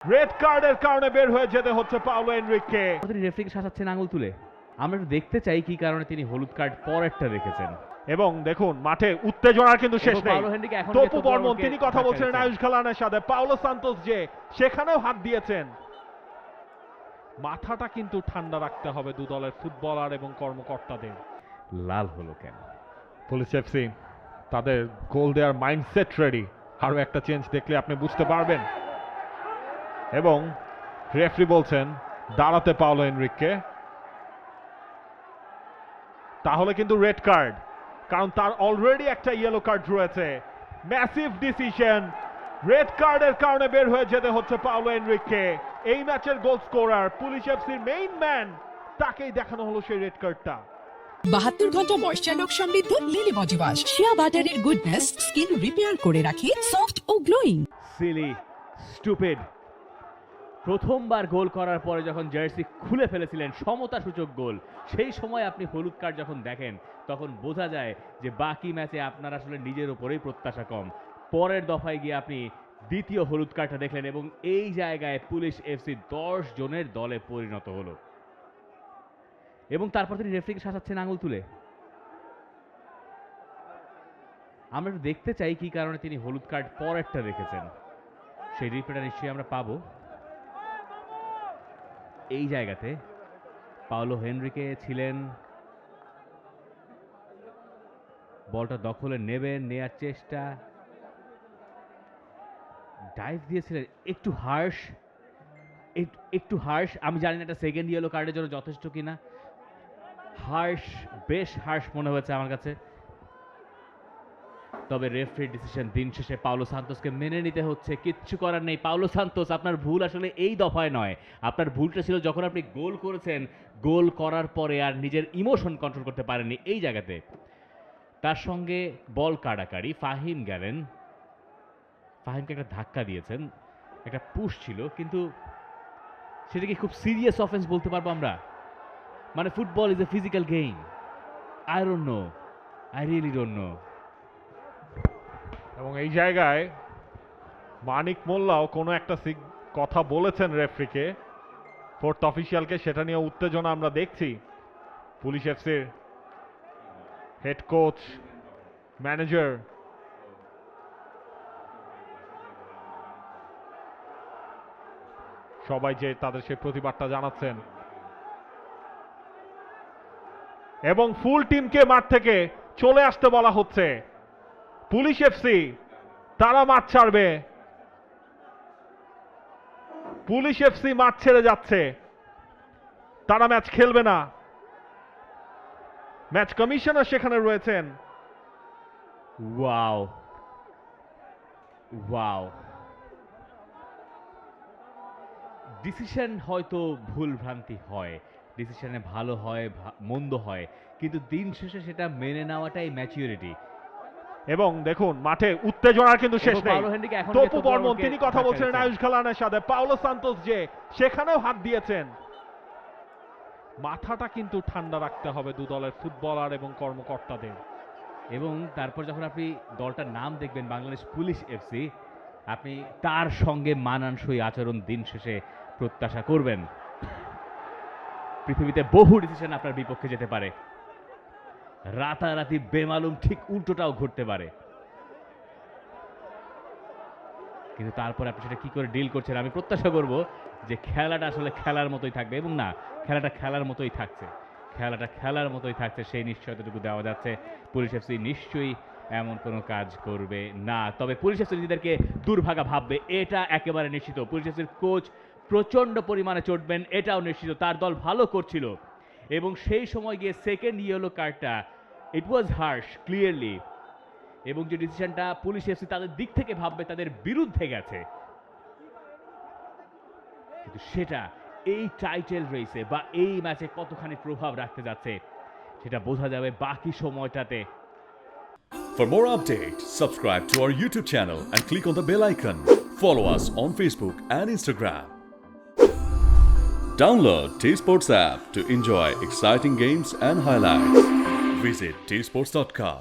Red কার্ডের কারণে বের হয়ে যেতে হচ্ছে পাওলো এনরিককে। তিনি রেফারিকে শাসাচ্ছেন আঙুল তুলে। আমরা একটু দেখতে চাই কি কারণে তিনি হলুদ কার্ড পরেরটা রেখেছেন। এবং দেখুন মাঠে উত্তেজনার কিন্তু শেষ এবং নেই। পাওলো হেনরিকে এখন তপু নেতৃত্ব বর্মন বর্মনকে তিনি কথা ধাক্কা বলছিলেন দিচ্ছেন। আয়ুষ খালানের সাথে, পাওলো সান্তোস যে সেখানেও হাত দিয়েছেন। মাথাটা কিন্তু ঠান্ডা রাখতে হবে দু দলের ফুটবলার এবং কর্মকর্তাদের। লাল হলো কেন? পুলিশ এফসি তাদের গোল দেওয়ার মাইন্ডসেট রেডি। আরো একটা চেঞ্জ দেখলে আপনি বুঝতে পারবেন। এবং রেফারি বলছেন দাঁড়াতে পাওলো এনরিককে, তাহলে কিন্তু রেড কার্ড, কারণ তার অলরেডি একটা ইয়েলো কার্ড রয়েছে। ম্যাসিভ ডিসিশন, রেড কার্ডের কারণে বের হয়ে যেতে হচ্ছে পাওলো এনরিককে। এই ম্যাচের গোল স্কোরার, পুলিশ এফসির মেইন ম্যান, তাকেই দেখানো হলো সেই রেড কার্ডটা। 72 ঘন্টা ময়েশ্চার লোক সমৃদ্ধ লিলি বডি ওয়াশ, শিয়া বাটারের গুডনেস স্কিন রিপেয়ার করে রাখে সফট ও গ্লোয়িং। Silly, stupid. প্রথমবার গোল করার পরে যখন জার্সি খুলে ফেলেছিলেন, সমতা সূচক গোল, সেই সময় আপনি হলুদ কার্ড যখন দেখেন তখন বোঝা যায় যে বাকি ম্যাচে আপনার আসলে নিজের উপরেই প্রত্যাশা কম। পরের দফায় গিয়ে আপনি দ্বিতীয় হলুদ কার্ডটা দেখলেন এবং এই জায়গায় পুলিশ এফসি 10 জনের দলে পরিণত হলো। এবং তারপর তিনি রেফারিকে শাসাচ্ছেন আঙুল তুলে। আমরা একটু দেখতে চাই কি কারণে তিনি হলুদ কার্ড পরেরটা রেখেছেন। সেই রিপ্লেটা নিশ্চয়ই আমরা পাবো। এই জায়গাতে পাওলো হেনরিকে ছিলেন, বলটা দখলে নেবেন, নেয়ার চেষ্টা, ডাইভ দিয়েছিলেন একটু হার্শ। আমি জানি না এটা সেকেন্ড ইয়েলো কার্ডের জন্য যথেষ্ট কিনা। বেশ হার্শ মনে হয়েছে আমার কাছে। তবে রেফারি ডিসিশন দিন শেষে পাওলো সান্তোসকে মেনে নিতে হচ্ছে, কিচ্ছু করার নেই। পাওলো সান্তোস, আপনার ভুল আসলে এই দফায় নয়, আপনার ভুলটা ছিল যখন আপনি গোল করেছেন, গোল করার পরে আর নিজের ইমোশন কন্ট্রোল করতে পারেননি এই জায়গাতে। তার সঙ্গে বল কাড়াকাড়ি, ফাহিম গেলেন, ফাহিমকে একটা ধাক্কা দিয়েছেন, একটা পুশ ছিল, কিন্তু সেটাকে খুব সিরিয়াস অফেন্স বলতে পারবো আমরা? মানে football is a physical game. I don't know, I really don't know. এবং এই জায়গায় মানিক মোল্লাও কোনো একটা কথা বলেছেন রেফারিকে, ফোর্থ অফিসিয়ালকে, সেটা নিয়ে উত্তেজনা আমরা দেখছি। পুলিশ এফসির হেড কোচ, ম্যানেজার সবাই যে তাদের সেই প্রতিবাদটা জানাচ্ছেন এবং ফুল টিমকে মাঠ থেকে চলে আসতে বলা হচ্ছে। পুলিশ এফসি তারা মাঠ ছাড়বে, পুলিশ এফসি মাঠ ছেড়ে যাচ্ছে, তারা ম্যাচ খেলবে না। ম্যাচ কমিশনার সেখানে রয়েছেন। Wow, wow. ডিসিশন হয়তো ভুল ভ্রান্তি হয়, ডিসিশনে ভালো হয় মন্দ হয়, কিন্তু দিন শেষে সেটা মেনে নেওয়াটাই ম্যাচিউরিটি। এবং দেখুন মাঠে উত্তেজনার কিন্তু শেষ এবং নেই। পাওলো হেনরিকে এখন তপু নেতৃত্ব বর্মন বর্মনকে তিনি কথা ধাক্কা বলছিলেন দিচ্ছেন। আয়ুষ খালানের সাথে, পাওলো সান্তোস যে সেখানেও হাত দিয়েছেন। মাথাটা কিন্তু ঠান্ডা রাখতে হবে দু দলের ফুটবলার এবং কর্মকর্তাদের। এবং তারপর যখন আপনি দলটার নাম দেখবেন বাংলাদেশ পুলিশ এফসি, আপনি তার সঙ্গে মানানসই আচরণ দিন শেষে প্রত্যাশা করবেন। পৃথিবীতে বহু ডিসিশন আপনার বিপক্ষে যেতে পারে, রাতারাতি বেমালুম ঠিক উল্টোটাও ঘটতে পারে, কিন্তু তারপরে আপনি সেটা কি করে ডিল করছেন। আমি প্রত্যাশা করব যে খেলাটা আসলে খেলার মতোই থাকবে, এবং না, খেলাটা খেলার মতোই থাকছে, খেলাটা খেলার মতোই থাকছে, সেই নিশ্চয়তাটুকু দেওয়া যাচ্ছে। পুলিশ এফসি নিশ্চয়ই এমন কোনো কাজ করবে না। তবে পুলিশ এফসি নিজেদেরকে দুর্ভাগা ভাববে, এটা একেবারে নিশ্চিত। পুলিশ এফসির কোচ প্রচণ্ড পরিমাণে চটবেন, এটাও নিশ্চিত। তার দল ভালো করছিল এবং সেই সময় গিয়ে সেকেন্ড ইয়েলো কার্ডটা, ইট ওয়াজ হার্শ ক্লিয়ারলি, এবং যে ডিসিশনটা পুলিশ এফসি তাদের দিক থেকে ভাববে তাদের বিরুদ্ধে গেছে, কিন্তু সেটা এই টাইটেল রেসে বা এই ম্যাচে কতখানি প্রভাব রাখতে যাচ্ছে সেটা বোঝা যাবে বাকি সময়টাতে। For more updates, subscribe to our YouTube channel and click on the bell icon. Follow us on Facebook and Instagram. Download T-Sports app to enjoy exciting games and highlights. Visit tsports.com.